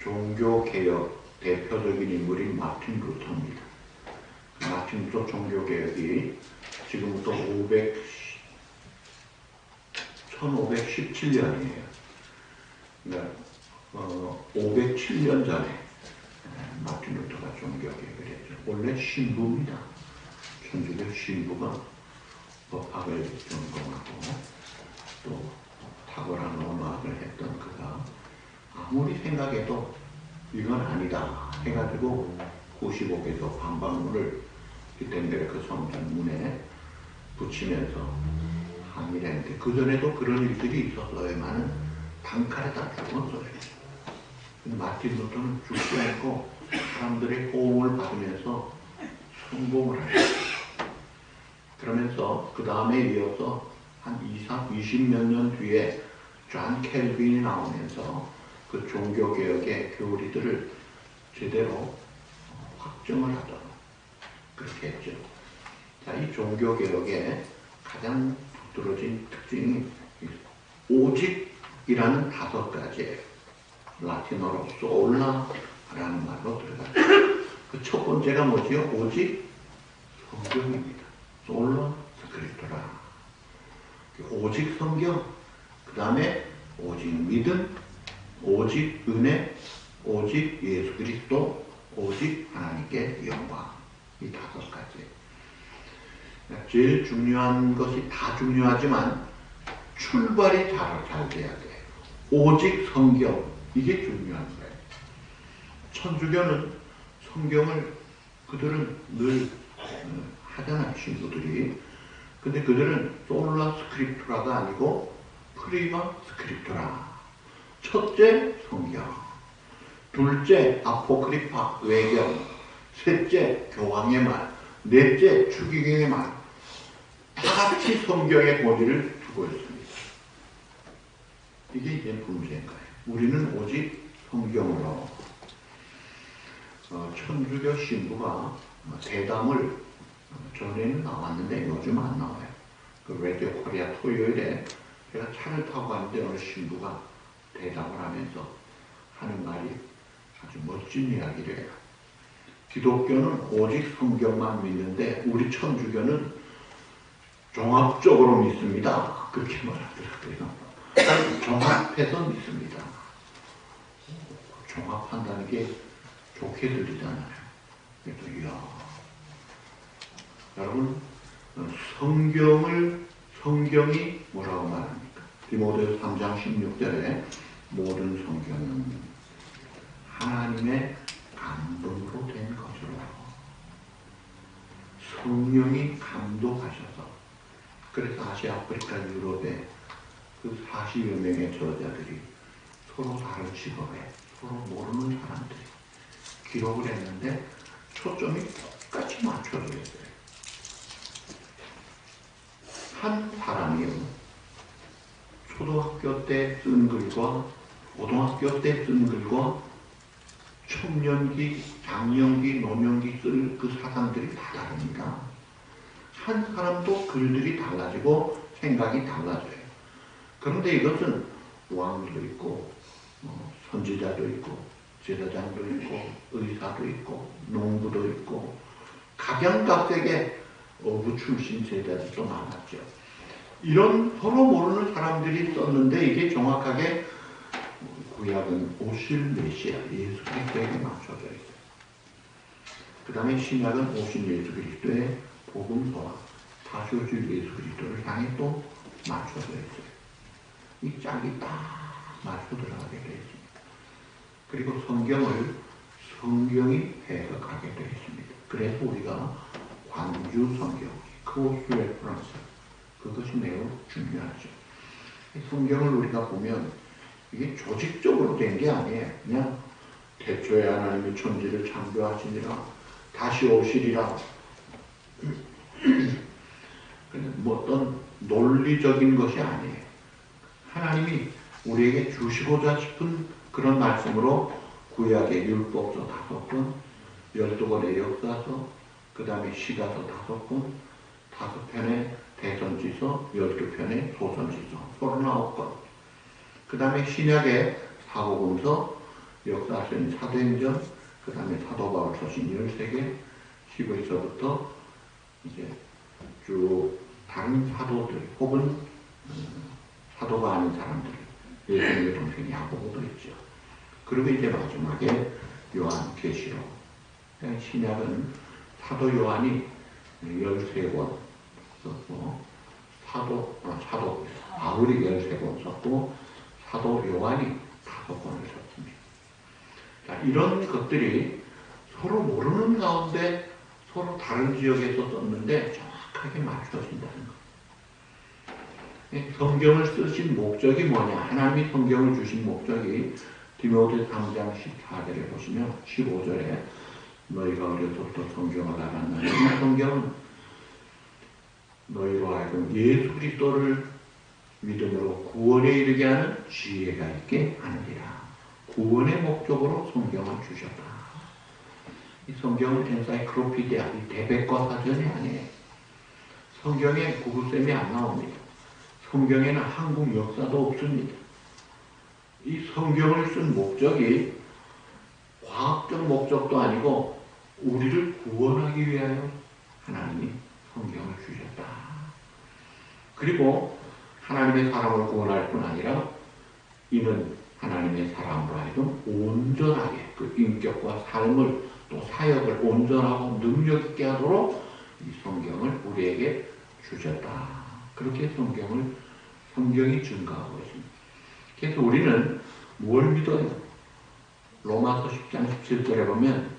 종교개혁 대표적인 인물이 마틴 루터입니다. 마틴 루터 종교개혁이 지금부터 1517년이에요. 그러니까 507년 전에 마틴 루터가 종교개혁을 했죠. 원래 신부입니다. 천주교 신부가 법학을 전공하고 또 탁월한 언어학을 했던 그가 아무리 생각해도 이건 아니다 해가지고 95개도 반박문을 기텐베르크 성전 문에 붙이면서 항의를 했는데 그전에도 그런 일들이 있었어야만은 단칼에다 죽었어요. 근데 마틴 루터는 죽지 않고 사람들의 호응을 받으면서 성공을 하셨어요. 그러면서 그 다음에 이어서 한 20몇 년 뒤에 존 켈빈이 나오면서 그 종교개혁의 교리들을 제대로 확정을 하도록 그렇게 했죠. 자, 이 종교개혁의 가장 두드러진 특징이 오직이라는 5가지예요. 라틴어로 솔라라는 말로 들어가죠. 그 첫 번째가 뭐지요? 오직 성경입니다. 솔라 스크립토라. 오직 성경, 그 다음에 오직 믿음, 오직 은혜, 오직 예수 그리스도, 오직 하나님께 영광. 이 5가지. 제일 중요한 것이 다 중요하지만 출발이 잘 돼야 돼요. 오직 성경, 이게 중요한 거예요. 천주교는 성경을 그들은 늘 하잖아요, 신부들이. 근데 그들은 솔라 스크립투라가 아니고 프리마 스크립투라. 첫째 성경, 둘째 아포크리파 외경, 셋째 교황의 말, 넷째 추기경의 말. 다 같이 성경의 권위를 두고 있습니다. 이게 이제 문제인 거예요. 우리는 오직 성경으로 천주교 신부가 대담을 전에는 나왔는데 요즘 안 나와요. 그 라디오 코리아 토요일에 제가 차를 타고 가는데 어느 신부가 대담을 하면서 하는 말이 아주 멋진 이야기를 해요. 기독교는 오직 성경만 믿는데 우리 천주교는 종합적으로 믿습니다. 그렇게 말하더라고요. 종합해서 믿습니다. 종합한다는 게 좋게 들리잖아요. 그래서 이야, 여러분 성경이 뭐라고 말합니까? 디모데후서 3장 16절에 모든 성경은 하나님의 감동으로 된 것으로 성령이 감동하셔서 그래서 아시아, 아프리카, 유럽에 그 40여 명의 저자들이 서로 다른 직업에 서로 모르는 사람들이 기록을 했는데 초점이 똑같이 맞춰져 있어요. 한 사람이요, 초등학교 때 쓴 글과 고등학교 때 쓴 글과 청년기, 장년기, 노년기 쓸 그 사상들이 다 다릅니다. 한 사람도 글들이 달라지고 생각이 달라져요. 그런데 이것은 왕도 있고 선지자도 있고 제사장도 있고 의사도 있고 농부도 있고 각양각색의 어부 출신 제자들도 많았죠. 이런 서로 모르는 사람들이 썼는데 이게 정확하게 구약은 오실 메시아 예수 그리스도에게 맞춰져 있어요. 그 다음에 신약은 오신 예수 그리스도의 복음서와 다시오실 예수 그리스도를 향해 또 맞춰져 있어요. 이 짝이 딱 맞춰 들어가게 되어 있습니다. 그리고 성경이 해석하게 되어 있습니다. 그래서 우리가 관주 성경, 크로스 레퍼런스, 그것이 매우 중요하죠. 성경을 우리가 보면 이게 조직적으로 된 게 아니에요. 그냥 태초에 하나님이 천지를 창조하시니라 다시 오시리라. 뭐 어떤 논리적인 것이 아니에요. 하나님이 우리에게 주시고자 싶은 그런 말씀으로 구약의 율법서 5권, 12권의 역사서, 그 다음에 시가서 5권, 5편의 대선지서, 12편의 소선지서, 39권, 그 다음에 신약의 사복음서, 역사서인 사도행전, 그 다음에 사도 바울 서신 13개, 15에서부터 이제 쭉 다른 사도들 혹은 사도가 아닌 사람들, 예수님의 동생 야고보도 있죠. 그리고 이제 마지막에 요한계시록. 신약은 사도 요한이 13권 썼고, 사도 바울이 13권 썼고, 사도 요한이 5권을 썼습니다. 자, 이런 것들이 서로 모르는 가운데 서로 다른 지역에서 썼는데 정확하게 맞춰진다는 것. 성경을 쓰신 목적이 뭐냐? 하나님이 성경을 주신 목적이 디모데 3장 14절에 보시면 15절에 너희가 어려서부터 성경을 알았나니 이 성경은 너희로 하여금 예수 그리스도를 믿음으로 구원에 이르게 하는 지혜가 있게 하느니라. 구원의 목적으로 성경을 주셨다. 이 성경은 엔사이클로피디아, 대백과 사전이 아니에요. 성경에 구글쌤이 안 나옵니다. 성경에는 한국 역사도 없습니다. 이 성경을 쓴 목적이 과학적 목적도 아니고 우리를 구원하기 위하여 하나님이 성경을 주셨다. 그리고 하나님의 사람을 구원할 뿐 아니라 이는 하나님의 사람으로 하여금 온전하게 그 인격과 삶을 또 사역을 온전하고 능력 있게 하도록 이 성경을 우리에게 주셨다. 그렇게 성경이 증가하고 있습니다. 그래서 우리는 뭘 믿어요? 로마서 10장 17절에 보면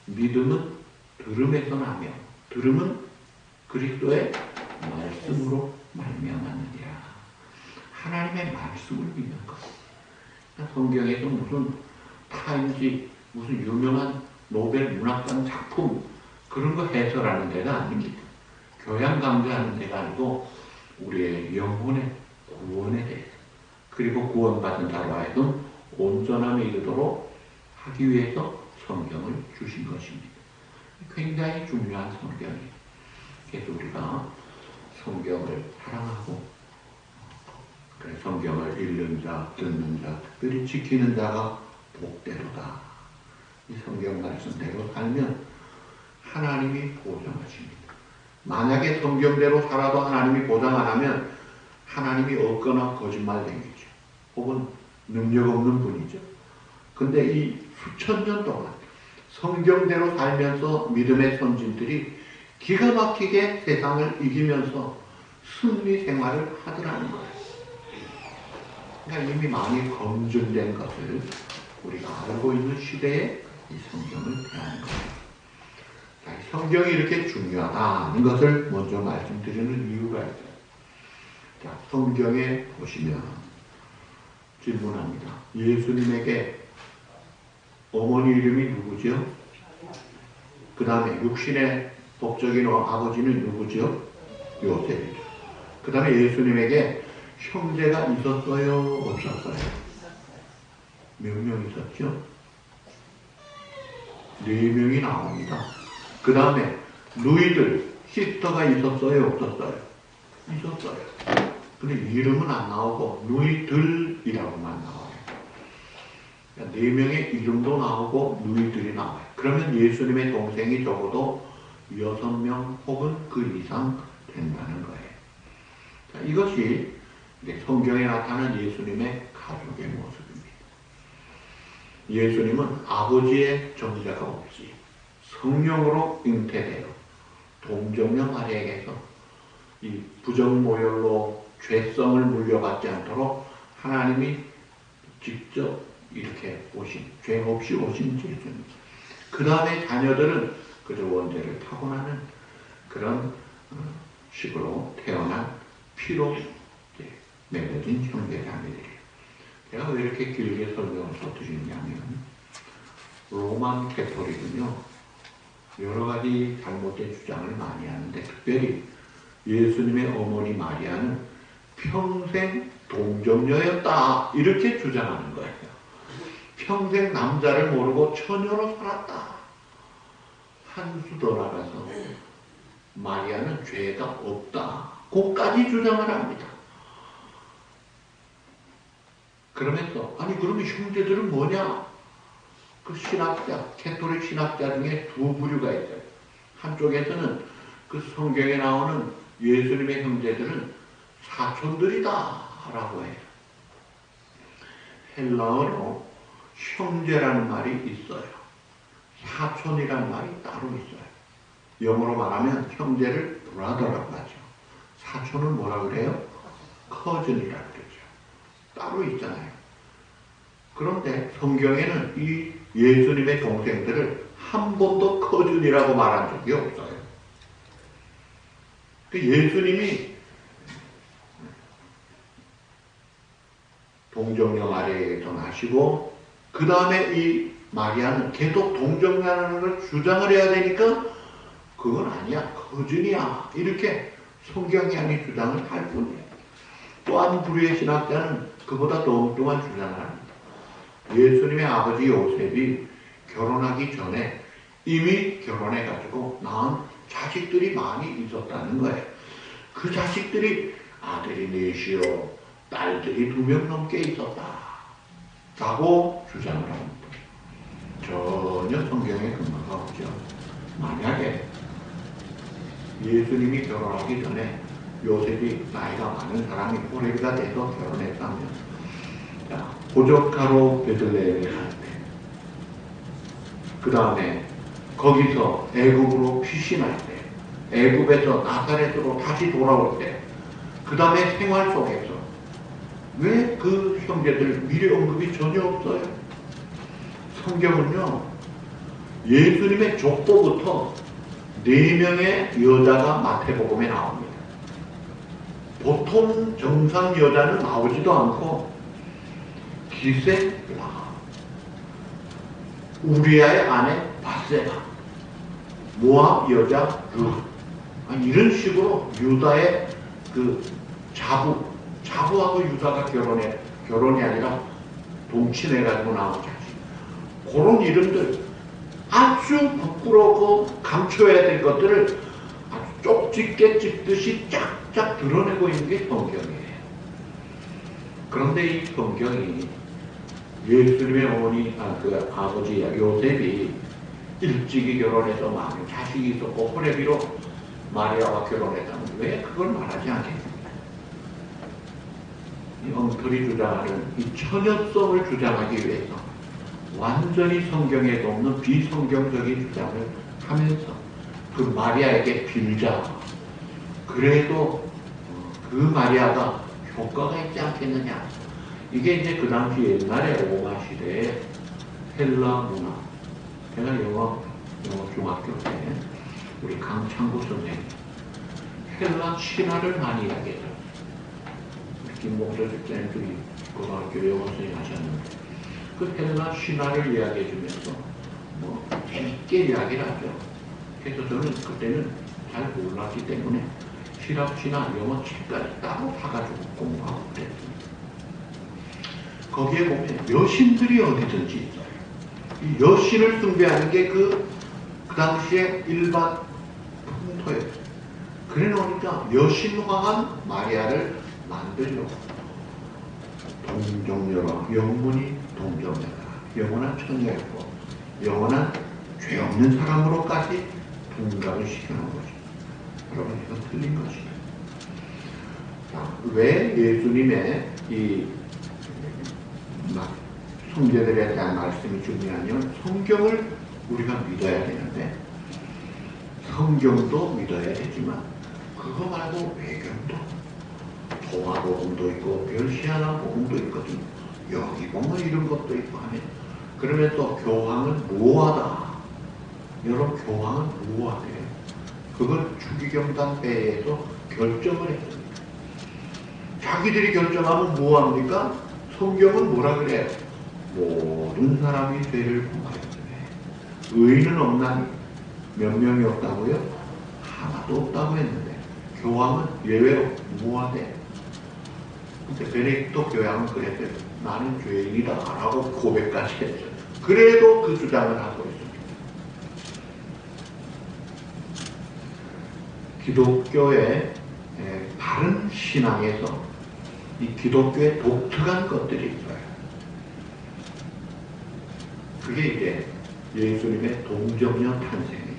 믿음은 들음에서 나며 들음은 그리스도의 말씀으로 말미암았느니라. 하나님의 말씀을 믿는 것. 성경에서 무슨 타임지, 무슨 유명한 노벨 문학상 작품 그런 거 해설하는 데가 아닙니다. 교양 강좌하는 데가 아니고 우리의 영혼의 구원에 대해서 그리고 구원받은 자로 하여금 온전함에 이르도록 하기 위해서 성경을 주신 것입니다. 굉장히 중요한 성경이에요. 그래서 우리가 성경을 사랑하고 성경을 읽는 자, 듣는 자, 특별히 지키는 자가 복되도다. 이 성경 말씀대로 살면 하나님이 보장하십니다. 만약에 성경대로 살아도 하나님이 보장 안 하면 하나님이 없거나 거짓말쟁이죠. 혹은 능력 없는 분이죠. 근데 이 수천 년 동안 성경대로 살면서 믿음의 선진들이 기가 막히게 세상을 이기면서 승리 생활을 하더라는 거예요. 그러니까 이미 많이 검증된 것을 우리가 알고 있는 시대에 이 성경을 대하는 거예요. 자, 성경이 이렇게 중요하다는 것을 먼저 말씀드리는 이유가 있어요. 자, 성경에 보시면 질문합니다. 예수님에게 어머니 이름이 누구죠? 그 다음에 육신의 법적인 아버지는 누구죠? 요셉이죠. 그 다음에 예수님에게 형제가 있었어요? 없었어요? 몇 명 있었죠? 4명이 나옵니다. 그 다음에 누이들, 시스터가 있었어요? 없었어요? 있었어요. 근데 이름은 안 나오고 누이들이라고만 나와요. 그러니까 4명의 이름도 나오고 누이들이 나와요. 그러면 예수님의 동생이 적어도 6명 혹은 그 이상 된다는 거예요. 자, 이것이 성경에 나타난 예수님의 가족의 모습입니다. 예수님은 아버지의 정자가 없이 성령으로 잉태되어 동정녀 마리아에게서 이 부정모혈로 죄성을 물려받지 않도록 하나님이 직접 이렇게 오신, 죄 없이 오신 예수님. 그 다음에 자녀들은 그저 원죄를 타고나는 그런 식으로 태어난 피로 맺어진 형제자매들이에요. 제가 왜 이렇게 길게 설명을 써드리냐면 로만 캐토릭은요 여러 가지 잘못된 주장을 많이 하는데 특별히 예수님의 어머니 마리아는 평생 동정녀였다 이렇게 주장하는 거예요. 평생 남자를 모르고 처녀로 살았다. 한 수 더 나가서 마리아는 죄가 없다. 그까지 주장을 합니다. 그러면서 아니 그러면 형제들은 뭐냐? 그 신학자, 캐톨릭 신학자 중에 두 부류가 있어요. 한쪽에서는 그 성경에 나오는 예수님의 형제들은 사촌들이다 라고 해요. 헬라어로 형제라는 말이 있어요. 사촌이라는 말이 따로 있어요. 영어로 말하면 형제를 brother라고 하죠. 사촌은 뭐라 그래요? cousin이라고 그러죠. 따로 있잖아요. 그런데 성경에는 이 예수님의 동생들을 한 번도 cousin이라고 말한 적이 없어요. 그 예수님이 동정녀 마리아에서 나시고 그 다음에 이 마리아는 계속 동정녀라는 걸 주장을 해야 되니까 그건 아니야, 거짓이야 이렇게 성경이 아닌 주장을 할 뿐이에요. 또 한 부류의 신학자는 그보다 더 엉뚱한 주장을 합니다. 예수님의 아버지 요셉이 결혼하기 전에 이미 결혼해가지고 낳은 자식들이 많이 있었다는 거예요. 그 자식들이 아들이 넷이요 딸들이 2명 넘게 있었다 라고 주장을 합니다. 전혀 성경에 근거가 없죠. 만약에 예수님이 결혼하기 전에 요셉이 나이가 많은 사람이 호레비가 돼서 결혼했다면, 자, 고적가로 베들레헴에 갈 때, 그 다음에 거기서 애굽으로 피신할 때, 애굽에서 나사렛으로 다시 돌아올 때, 그 다음에 생활 속에서 왜 그 형제들 미래 언급이 전혀 없어요? 성경은요, 예수님의 족보부터 4명의 여자가 마태복음에 나옵니다. 보통 정상 여자는 나오지도 않고 기세 라합, 우리아의 아내 바세바, 모압 여자 룻, 이런 식으로 유다의 그 자부하고 유다가 결혼이 아니라 동친해가지고 나온 자식, 그런 이름들 아주 부끄럽고 감춰야 될 것들을 아주 쪽집게 찝듯이 쫙쫙 드러내고 있는 게 성경이에요. 그런데 이 성경이 예수님의 어머니, 그 아버지 요셉이 일찍이 결혼해서 많은 자식이 있었고 호레비로 마리아와 결혼했다면 왜 그걸 말하지 않겠습니까? 이 엉터리 주장하는 이 처녀성을 주장하기 위해서 완전히 성경에도 없는 비성경적인 주장을 하면서 그 마리아에게 빌자. 그래도 그 마리아가 효과가 있지 않겠느냐. 이게 이제 그 당시 옛날에 로마 시대의 헬라 문화. 제가 영어 중학교 때 우리 강창구 선생님 헬라 신화를 많이 이야기했어요. 김봉철 집사님들이 고등학교 영어 선생님 하셨는데 그 헬라 신화를 이야기해 주면서 뭐 재밌게 이야기를 하죠. 그래서 저는 그때는 잘 몰랐기 때문에 시랍 신화 영어 책까지 따로 사가지고 공부하고 그랬습니다. 거기에 보면 여신들이 어디든지 있어요. 이 여신을 숭배하는 게 그 당시에 일반 풍토였어요. 그래 놓으니까 여신화한 마리아를 만들려고 동정녀라, 영문이 동정녀라, 영원한 처녀였고 영원한 죄 없는 사람으로까지 분갑을 시켜놓은 거죠. 여러분, 이건 틀린 것이에요. 자, 왜 예수님의 이 형제들에 대한 말씀이 중요하냐면 성경을 우리가 믿어야 되는데 성경도 믿어야 되지만 그거 말고 외경도 동화복음도 있고 별시아나 복음도 있거든요. 여기 보면 이런 것도 있고 하면 그러면서 교황은 무호하다. 여러분, 교황은 무호하대요. 그걸 추기경단 회의에서 결정을 했습니다. 자기들이 결정하면 뭐합니까? 성경은 뭐라 그래요? 모든 사람이 죄를 범하였으며 의인은 없나니 몇 명이 없다고요? 하나도 없다고 했는데 교황은 예외로 무호하대. 근데 베네딕토 교황은 그랬어요. 나는 죄인이다 라고 고백까지 했어요. 그래도 그 주장을 하고 있습니다. 기독교의 바른 신앙에서 이 기독교의 독특한 것들이 있어요. 그게 이제 예수님의 동정녀 탄생입니다.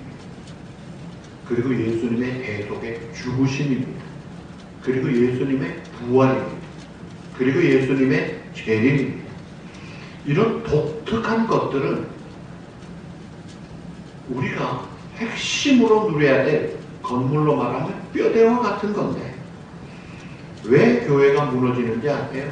그리고 예수님의 대속의 죽으심입니다. 그리고 예수님의 부활입니다. 그리고 예수님의 재림입니다. 이런 독특한 것들은 우리가 핵심으로 누려야 될, 건물로 말하면 뼈대와 같은 건데 왜 교회가 무너지는지 아세요?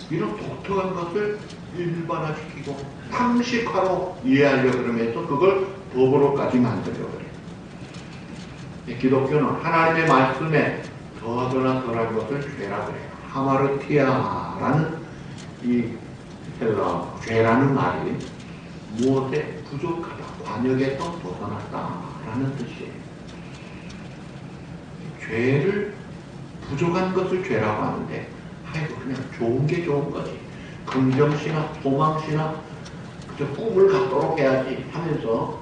이런 독특한 것을 일반화시키고 상식화로 이해하려고 그러면서 그걸 법으로까지 만들려고 그래요. 기독교는 하나님의 말씀에 더하거나 덜한 것을 죄라고 해요. 하마르티아라는 이 헬라 죄라는 말이 무엇에 부족하다, 관역에서 벗어났다라는 뜻이에요. 죄를, 부족한 것을 죄라고 하는데 아이고 그냥 좋은 게 좋은 거지, 긍정시나 소망시나 그저 꿈을 갖도록 해야지 하면서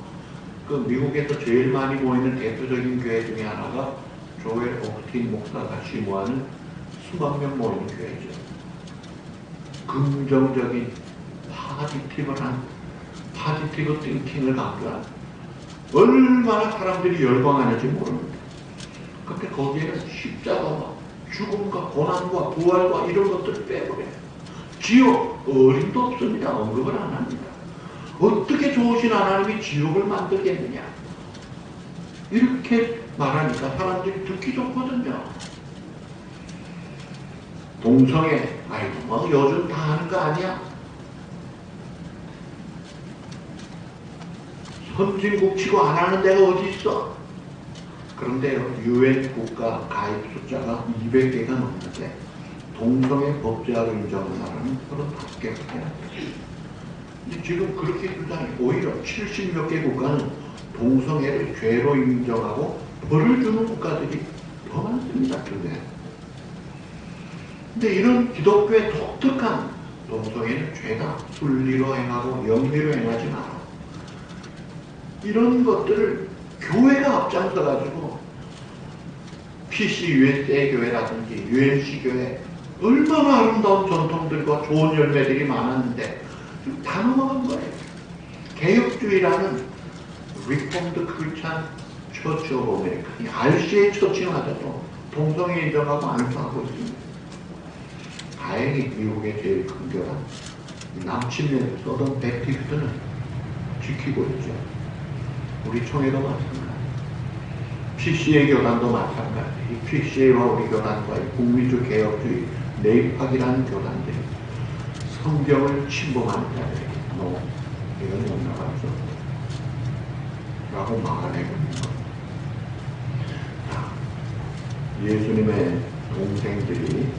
그 미국에서 제일 많이 모이는 대표적인 교회 중에 하나가 조엘 오스틴 목사가 심호하는 수만 명 모이는 교회죠. 긍정적인 파지티브 띵킹을 강조한, 얼마나 사람들이 열광하는지 모릅니다. 근데 거기에는 십자가와 죽음과 고난과 부활과 이런 것들을 빼버려요. 지옥 어림도 없습니다. 언급을 안 합니다. 어떻게 좋으신 하나님이 지옥을 만들겠느냐, 이렇게 말하니까 사람들이 듣기 좋거든요. 동성애, 아이고 뭐 요즘 다 하는 거 아니야? 선진국 치고 안 하는 데가 어디 있어? 그런데 UN 국가 가입 숫자가 200개가 넘는데 동성애 법제화를 인정하는 35개가 돼요. 지금 그렇게 주장해. 오히려 70몇 개 국가는 동성애를 죄로 인정하고 벌을 주는 국가들이 더 많습니다. 근데 이런 기독교의 독특한, 동성애는 죄다, 순리로 행하고 영리로 행하지 마라, 이런 것들을 교회가 앞장서 가지고 PC USA 교회라든지 UMC 교회, 얼마나 아름다운 전통들과 좋은 열매들이 많았는데 다 넘어간 거예요. 개혁주의라는 Reformed Christian Church of America, 이 RCA 처치마저도 동성애 인정하고 안수하고 있습니다. 다행히 미국의 제일 큰 교단 남침면 서던 베프티스트는 지키고 있죠. 우리 총회도 마찬가지, PCA 교단도 마찬가지. 이 PCA와 우리 교단과의 국민주 개혁주의 네이팍이라는 교단들이 성경을 침범하는 자들에게 이건 못 나가죠 라고 말해버린 겁니다. 예수님의 동생들이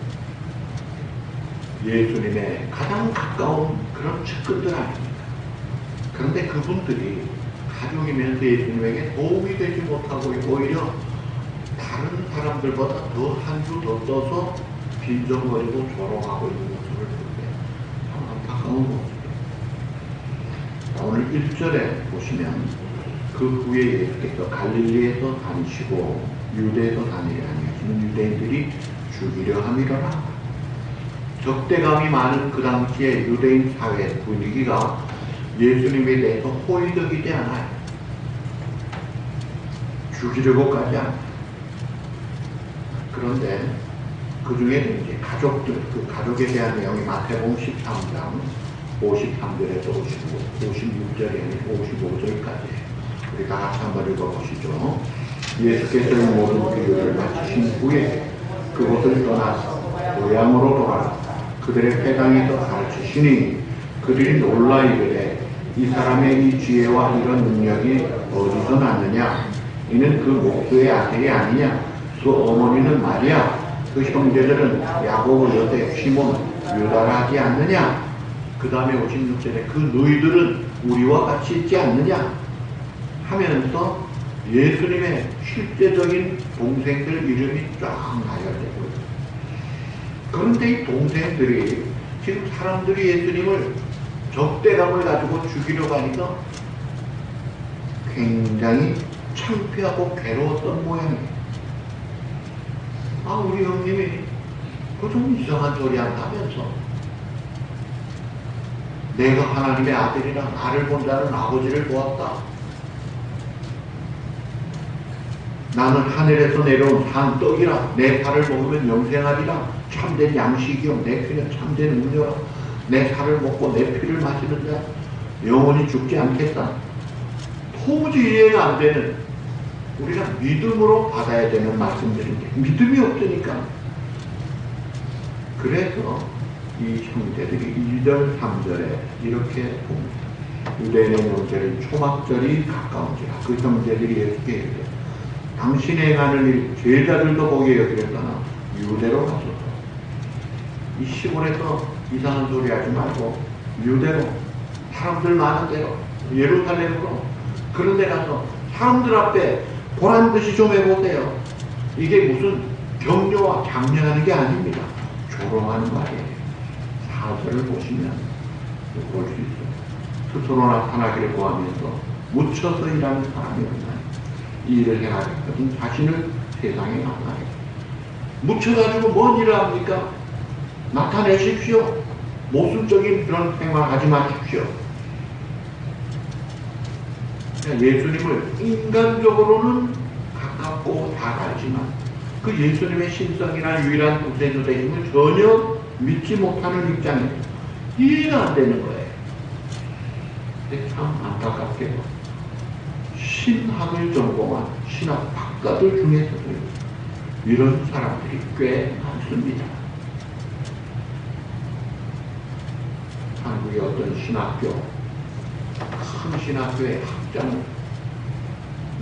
예수님의 가장 가까운 그런 측근들 아닙니까? 그런데 그분들이 가족이면서 예수님에게 도움이 되지 못하고 오히려 다른 사람들보다 더 한 주 더 떠서 빈정거리고 조롱하고 있는 모습을 볼 때 참 안타까운 모습입니다. 오늘 1절에 보시면 그 후에 예수께서 갈릴리에서 다니시고 유대에서 다니려 아니하시는 유대인들이 죽이려 함이로라. 적대감이 많은 그 당시에 유대인 사회 분위기가 예수님에 대해서 호의적이지 않아요. 죽이려고까지 않아요. 그런데 그 중에 이제 가족들, 그 가족에 대한 내용이 마태복음 13장 53절에서 56절에 55절까지 우리 다 같이 한번 읽어보시죠. 예수께서 이 모든 비유를 마치신 후에 그곳을 떠나서 고향으로 돌아가 그들의 회당에서 가르치시니 그들이 놀라 이르되 이 사람의 이 지혜와 이런 능력이 어디서 났느냐? 이는 그 목수의 아들이 아니냐? 그 어머니는 마리아, 그 형제들은 야고보, 요셉, 시몬, 유다라 하지 않느냐? 그 다음에 56절에 그 너희들은 우리와 같이 있지 않느냐? 하면서 예수님의 실제적인 동생들 이름이 쫙 나열되고 있어요. 그런데 이 동생들이 지금 사람들이 예수님을 적대감을 가지고 죽이려고 하니까 굉장히 창피하고 괴로웠던 모양이에요. 아, 우리 형님이 그 좀 이상한 소리 한다면서 내가 하나님의 아들이라 나를 본 자는 아버지를 보았다. 나는 하늘에서 내려온 산 떡이라. 내 살을 먹으면 영생하리라. 참된 양식이요 내 피는 참된 음료라. 내 살을 먹고 내 피를 마시는 자 영원히 죽지 않겠다. 도무지 이해가 안 되는, 우리가 믿음으로 받아야 되는 말씀들인데 믿음이 없으니까. 그래서 이 형제들이 2절 3절에 이렇게 봅니다. 유대인의 명절인 초막절이 가까운지라. 그 형제들이 예수께 이르되 당신의 행하는 일 제자들도 보게 여기랬거나 유대로 가소서. 이 시골에서 이상한 소리 하지 말고 유대로, 사람들 많은 데로, 예루살렘으로, 그런 데 가서 사람들 앞에 보란듯이 좀 해보세요. 이게 무슨 격려와 장려하는 게 아닙니다. 조롱하는 말이에요. 사설을 보시면 볼 수 있어요. 스스로 나타나기를 구하면서 묻혀서 일하는 사람이 없나요? 이 일을 행하겠거든 자신을 세상에 나타내. 묻혀가지고 뭔 일을 합니까? 나타내십시오. 모순적인 그런 생활하지 마십시오. 예수님을 인간적으로는 가깝고 잘 알지만 그 예수님의 신성이나 유일한 구세주 되심을 전혀 믿지 못하는 입장에서 이해가 안 되는 거예요. 근데 참 안타깝게도 신학을 전공한 신학 박사들 중에서도 이런 사람들이 꽤 많습니다. 한국의 어떤 신학교, 큰 신학교의 학장,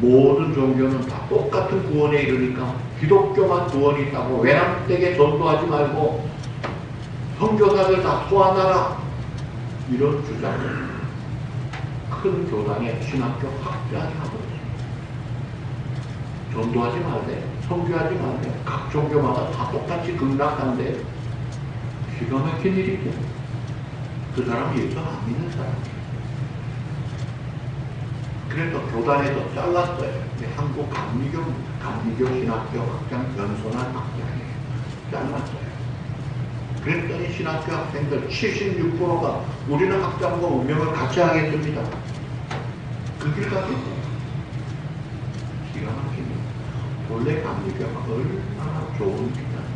모든 종교는 다 똑같은 구원에 이르니까 기독교만 구원이 있다고 외람되게 전도하지 말고 선교사들 다 소환하라, 이런 주장을 큰 교단의 신학교 학장이 하고 있습니다. 전도하지 말래, 선교하지 말래, 각 종교마다 다 똑같이 극락한데 기가 막힌 일이죠. 그 사람이 예수 안 믿는 사람이에요. 그래서 교단에서 잘랐어요. 한국 감리교 신학교 학장 변선한 학장이에요. 잘랐어요. 그랬더니 신학교 학생들 76%가 우리는 학장과 운명을 같이 하겠습니다. 그 길 가겠어요. 기가 막힙니다. 본래 감리교가 얼마나 좋은 기관입니다.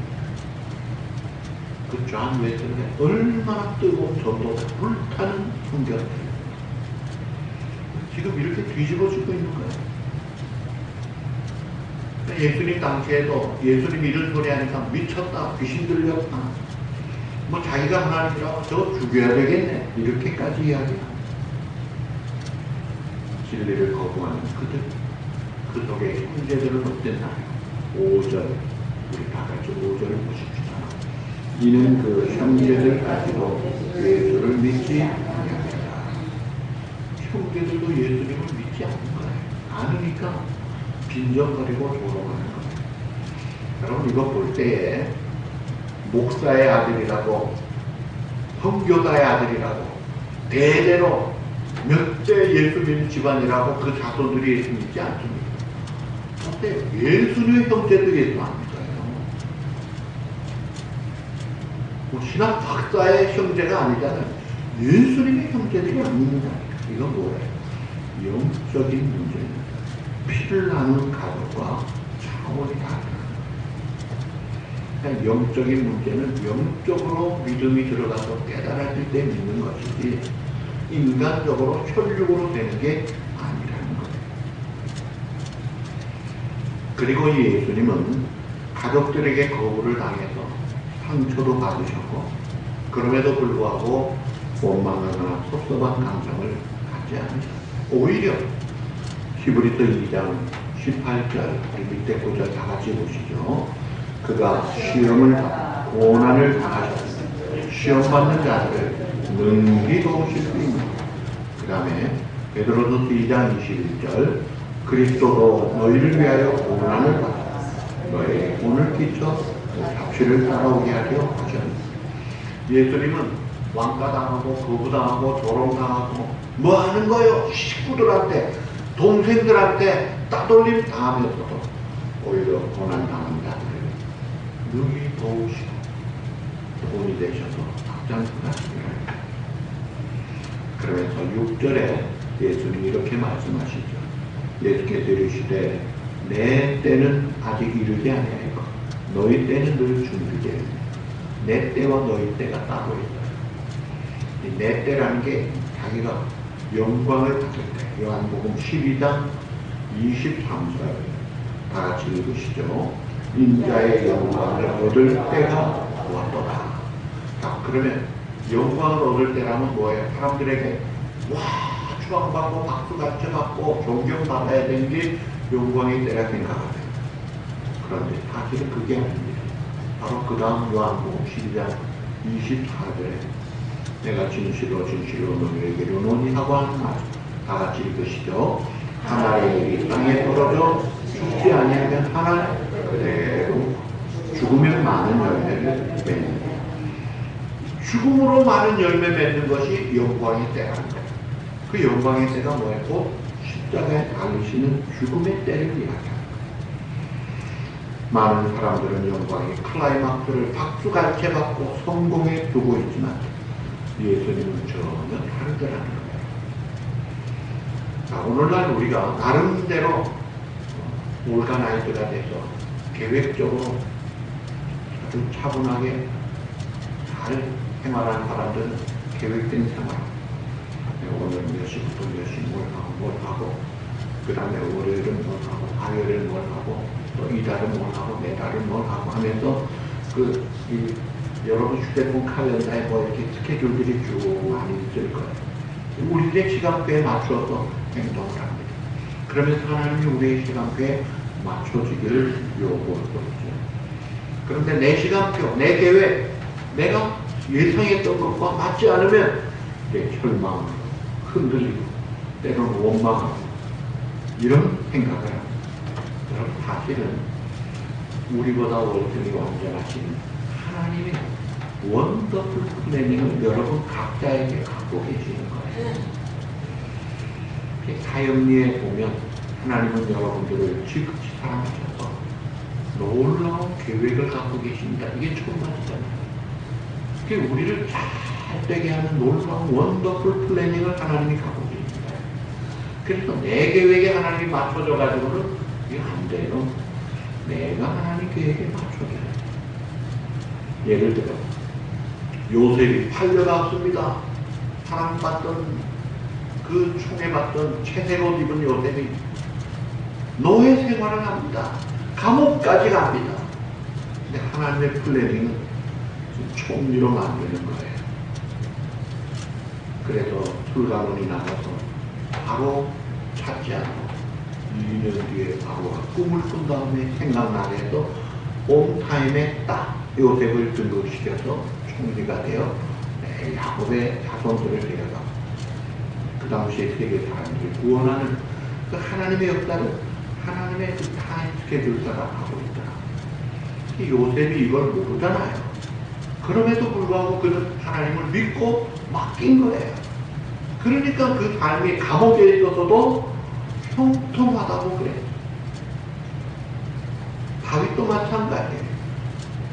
그 존 웨슬리의 얼마나 뜨거운 전도가 불타는 성경이에요. 지금 이렇게 뒤집어지고 있는 거예요. 예수님 당시에도 예수님이 이런 소리 하니까 미쳤다, 귀신 들렸다, 뭐 자기가 하나님이라고 저 죽여야 되겠네, 이렇게까지 이야기합니다. 진리를 거부하는 그들, 그 속에 형제들은 어땠나요? 5절, 우리 다 같이 5절을 보십시다. 이는 그 형제들까지도 예수를 믿지 아니하니라. 형제들도 예수님을 믿지 않는 거예요. 않으니까 빈정거리고 조롱하는 거예요. 여러분 이거 볼 때에 목사의 아들이라고, 선교사의 아들이라고, 대대로 몇 대 예수 믿는 집안이라고 그 자손들이 예수 믿지 않습니다. 그런데 예수님의 형제도 예수 안 믿어요. 뭐 신학 박사의 형제가 아니잖아요. 예수님의 형제들이 안 믿는다니까. 이건 뭐예요? 영적인 문제입니다. 피를 나눈 가족과 차원이 다르다. 그러니까 영적인 문제는 영적으로 믿음이 들어가서 깨달아질 때 믿는 것이지 인간적으로 혈육으로 되는 게 아니라는 거예요. 그리고 이 예수님은 가족들에게 거부를 당해서 상처도 받으셨고 그럼에도 불구하고 원망하거나 섭섭한 감정을 갖지 않으셨어요. 오히려 히브리서 2장 18절 밑에 구절 다 같이 보시죠. 그가 시험을 받고 고난을 당하셨으니 시험 받는 자들을 능히 도우실 수 있는. 그 다음에 베드로서 2장 21절 그리스도도 너희를 위하여 고난을 받아 너희 오늘 끼쳐 잡시를 따라오게 하려 하셨느니라. 예수님은 왕가당하고 거부당하고 조롱당하고 뭐 하는 거요? 식구들한테 동생들한테 따돌림 당하면서도 오히려 고난당한 자들을 능히 도우시고 도움이 되셔서 확장하시기를. 그러면서 6절에 예수님이 이렇게 말씀하시죠. 예수께서 이르시되 내 때는 아직 이르지 아니하였고 너희 때는 늘 준비되어 있네. 내 때와 너희 때가 따로 있어요. 내 때라는 게 자기가 영광을 받을 때. 요한복음 12장 23절 다 같이 읽으시죠. 인자의 영광을 얻을 때가 왔도다. 자, 그러면 영광을 얻을 때라면 뭐예요? 사람들에게 와 추앙받고 박수같이 받고 존경받아야 되는 게 영광의 때라 생각하세요. 그런데 사실은 그게 아닙니다. 바로 그 다음 요한복음 12장 24절에 내가 진실로 진실로 너희에게 이르노니 하고 하는 말 다 같이 읽으시죠. 하나의 일이 땅에 떨어져 죽지 아니하면 하나 그대로 죽으면 많은 열매를 맺는 거예요. 죽음으로 많은 열매 맺는 것이 영광의 때라는 거예요. 그 영광의 때가 뭐였고 십자가에 달리시는 죽음의 때를 이야기합니다. 많은 사람들은 영광의 클라이막스를 박수같이 받고 성공에 두고 있지만 예수님은 전혀 다르더라는 거예요. 자, 오늘날 우리가 나름대로 올가나이즈가 돼서 계획적으로 아주 차분하게 잘 생활하는 사람들은 계획된 생활. 오늘 몇 시부터 몇 시 뭘 하고, 그 다음에 월요일은 뭘 하고, 화요일은 뭘 하고, 또 이달은 뭘 하고, 매달은 뭘 하고 하면서 여러분 휴대폰 칼렌더에 뭐 이렇게 스케줄들이 쭉 많이 있을 거예요. 우리의 시간표에 맞춰서 행동을 합니다. 그러면서 하나님이 우리의 시간표에 맞춰지기를 요구하고 있죠. 그런데 내 시간표, 내 계획, 내가 예상했던 것과 맞지 않으면 내 절망, 흔들리고 때로는 원망하고 이런 생각을 합니다. 여러분 사실은 우리보다 월등히 완전하신 하나님의 원더풀 플래닝을 여러분 각자에게 갖고 계시는 거예요. 사형리에 보면 하나님은 여러분들을 지극히 사랑하셔서 놀라운 계획을 갖고 계십니다. 이게 처음 말이잖아요. 그게 우리를 잘 되게 하는 놀라운 원더풀 플래닝을 하나님이 갖고 계십니다. 그래서 내 계획에 하나님이 맞춰져 가지고는 이게 안 돼요. 내가 하나님 계획에 맞춰줘요. 예를 들어 요셉이 팔려갔습니다. 사랑받던 그 총애받던 채색옷 입은 요셉이 노예 생활을 합니다. 감옥까지 갑니다. 근데 하나님의 플래닝은 총리로 만드는 거예요. 그래서 술가문이 나가서 바로 찾지 않고 2년 뒤에 바로가 꿈을 꾼 다음에 생각나게 해서 홈타임에 딱 요셉을 등극시켜서 총리가 되어 야곱의 자손들을 데려가 그 당시에 세계 사람들을 구원하는 그 하나님의 역사를 하나님의 그 타임 스케줄사가 하고 있더라. 요셉이 이걸 모르잖아요. 그럼에도 불구하고 그는 하나님을 믿고 맡긴 거예요. 그러니까 그 삶이 감옥에 있어서도 형통하다고 그래요. 다윗도 마찬가지예요.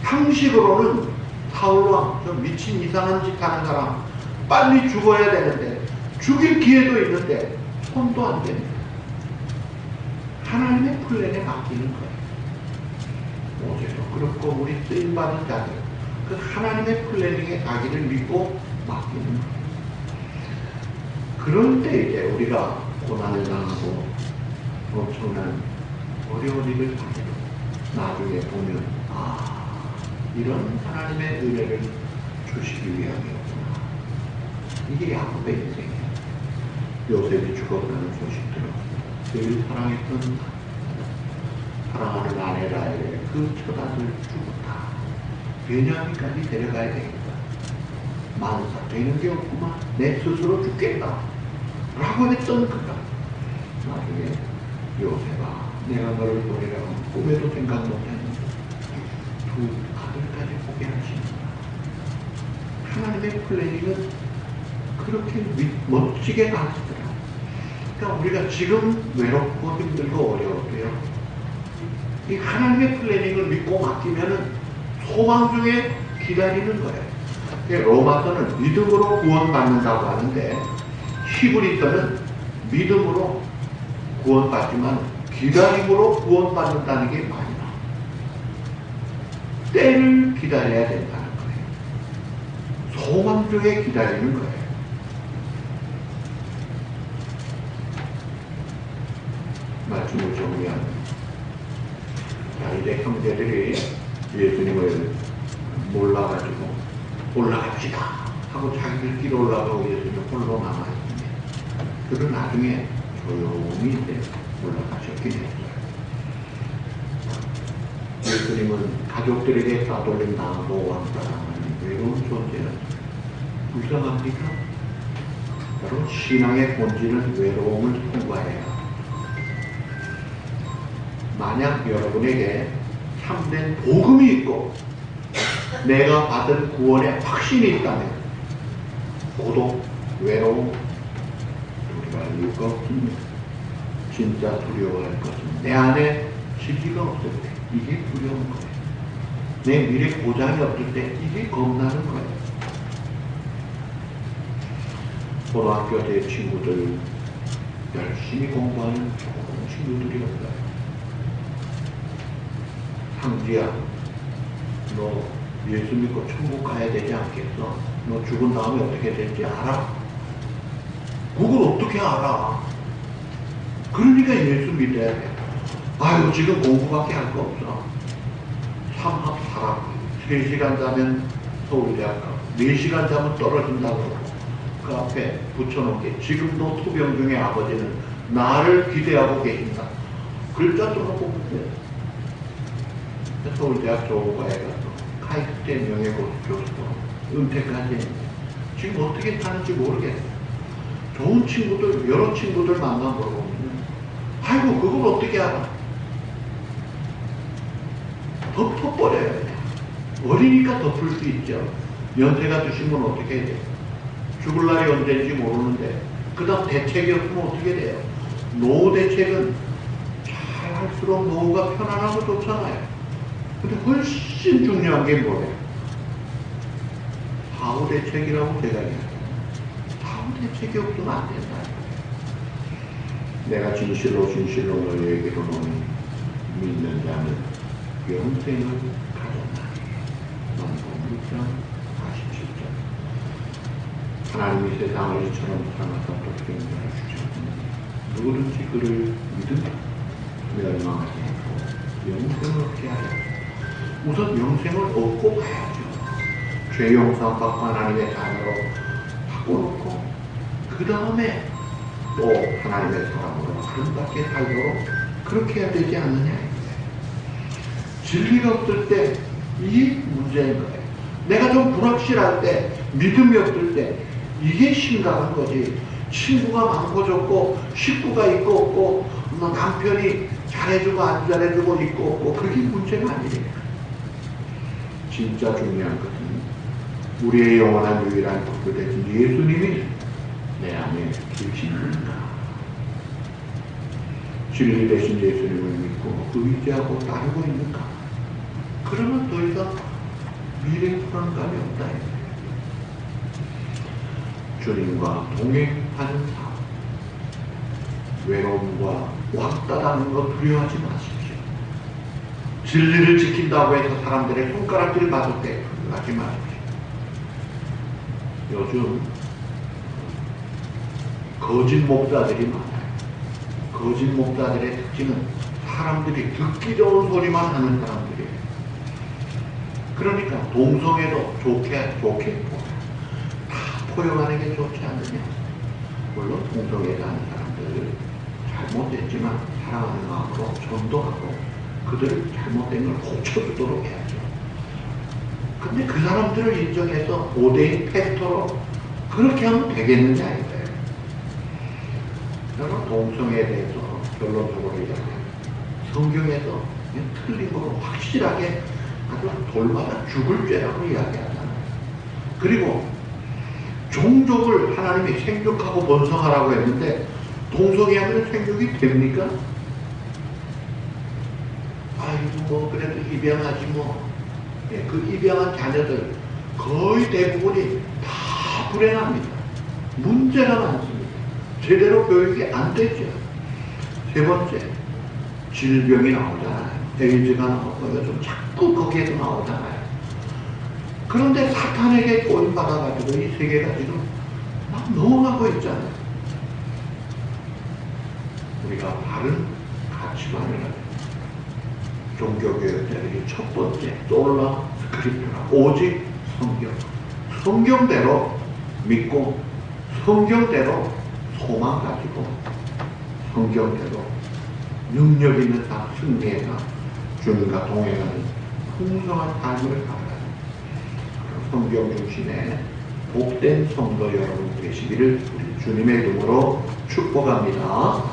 상식으로는 사울왕, 저 미친 이상한 짓 하는 사람 빨리 죽어야 되는데 죽일 기회도 있는데 손도 안 됩니다. 하나님의 플랜에 맡기는 거예요. 모세도 그렇고 우리 쓰임받은 자들 그 하나님의 플래닝에 자기를 믿고 맡기는 거예요. 그럴 때 이제 우리가 고난을 당하고 엄청난 어려운 일을 당해도 나중에 보면 이런 하나님의 은혜를 주시기 위함이었구나. 이게 야곱의 인생이에요. 요셉이 죽었다는 소식 들었어요. 제일 사랑했던 사랑하는 아내 라헬의 그 첫 아들 죽었다. 베냐민까지 데려가야 되겠다. 만사 되는 게 없구만. 내 스스로 죽겠다. 라고 했던 그가 나중에 요셉아 내가 너를 보내라고 꿈에도 생각 못했는데 두 아들까지 보게 하시는구나. 하나님의 플래닝은 그렇게 멋지게 가시더라. 그러니까 우리가 지금 외롭고 힘들고 어려워도요 이 하나님의 플래닝을 믿고 맡기면은 소망 중에 기다리는 거예요. 로마서는 믿음으로 구원받는다고 하는데 히브리서는 믿음으로 구원받지만 기다림으로 구원받는다는 게 많이 나와요. 때를 기다려야 된다는 거예요. 소망 중에 기다리는 거예요. 말씀을 정리하면, 자, 이제 형제들이 예수님을 몰라가지고 올라갑시다 하고 자기들끼리 올라가고 예수님 홀로 남아있습니다. 그리고 나중에 조용히 이제 올라가셨긴 했어요. 예수님은 가족들에게 따돌림 당하고 왕따당하는 외로운 존재였어요. 불쌍합니까? 바로 신앙의 본질은 외로움을 통과해요. 만약 여러분에게 참된 복음이 있고 내가 받은 구원의 확신이 있다면 고독, 외로움 두려워할 이유가 없습니다. 진짜 두려워할 것은 내 안에 진리가 없을 때 이게 두려운 거예요. 내 미래 보장이 없을 때 이게 겁나는 거예요. 고등학교 때 친구들 열심히 공부하는 좋은 친구들이었어요. 상지야, 너 예수 믿고 천국 가야 되지 않겠어? 너 죽은 다음에 어떻게 될지 알아? 그걸 어떻게 알아? 그러니까 예수 믿어야 돼. 아유, 지금 공부밖에 할 거 없어. 삼합 사람 3시간 자면 서울대학 가, 4시간 자면 떨어진다고 그 앞에 붙여놓게, 지금도 투병 중에 아버지는 나를 기대하고 계신다. 글자 써놓고 보세요. 서울대학 조고과에 가서 카이스트 명예교수로 은퇴까지 했는데 지금 어떻게 사는지 모르겠어요. 좋은 친구들, 여러 친구들 만나 물어보면 아이고 그걸 어떻게 알아? 덮어버려요. 그냥. 어리니까 덮을 수 있죠. 연세가 드시면 어떻게 해야 돼요? 죽을 날이 언제인지 모르는데 그 다음 대책이 없으면 어떻게 돼요? 노후 대책은 잘 할수록 노후가 편안하고 좋잖아요. 근데 훨씬 중요한 게 뭐예요? 사후 대책이라고 제가 이야기해요. 사후 대책이 없으면 안 된다. 내가 진실로 너희에게로 너는 믿는 자는 영생을 가졌나니. 마태복음 6장 47절. 하나님이 세상을 이처럼 사랑하사 또 생명을 주셨으니 누구든지 그를 믿으면 멸망하지 않고 영생을 얻게 하려. 우선 영생을 얻고 가야죠. 죄 용서 받고 하나님의 자녀로 바꿔놓고 그 다음에 또 하나님의 사람으로 아름답게 살도록 그렇게 해야 되지 않느냐. 진리가 없을 때 이게 문제인 거예요. 내가 좀 불확실할 때, 믿음이 없을 때 이게 심각한 거지. 친구가 많고 적고 식구가 있고 없고 뭐 남편이 잘해주고 안 잘해주고 있고 없고 그게 문제가 아니에요. 진짜 중요한 것은 우리의 영원한 유일한 구주되신 예수님이 내 안에 계시는가. 진리 되신 예수님을 믿고 의지하고 따르고 있는가. 그러면 더 이상 미래 불안감이 없다. 주님과 동행하는 삶, 외로움과 왕따다는 거 두려워하지 마십시오. 진리를 지킨다고 해서 사람들의 손가락질을 받을 때 하지 마십시오. 요즘 거짓 목사들이 많아요. 거짓 목사들의 특징은 사람들이 듣기 좋은 소리만 하는 사람들이에요. 그러니까 동성애도 좋게 다 포용하는 게 좋지 않느냐. 물론 동성애를 하는 사람들 잘못했지만 사랑하는 마음으로 전도하고 그들을 잘못된 걸 고쳐주도록 해야죠. 근데 그 사람들을 인정해서 5대인 패스터로 그렇게 하면 되겠느냐 이거예요. 저는 동성애에 대해서 결론적으로 이야기해요. 성경에서 틀린 거로 확실하게 아주 돌마다 죽을 죄라고 이야기하잖아요. 그리고 종족을 하나님이 생육하고 번성하라고 했는데 동성애하면 생육이 됩니까? 아이고 뭐 그래도 입양하지 뭐. 그 입양한 자녀들 거의 대부분이 다 불행합니다. 문제가 많습니다. 제대로 교육이 안 되죠. 세 번째, 질병이 나오잖아요. 에이즈가 나오고 요즘 자꾸 거기에도 나오잖아요. 그런데 사탄에게 꼬임받아가지고 이 세계가 지금 막 넘어가고 있잖아요. 우리가 바른 가치관을 가지고 종교교육자들이 첫 번째 솔라 스크립트라, 오직 성경, 성경대로 믿고 성경대로 소망 가지고 성경대로 능력 있는 삶, 승리의 삶, 주님과 동행하는 풍성한 삶을 살아가는 성경 중심의 복된 성도 여러분 되시기를 우리 주님의 이름으로 축복합니다.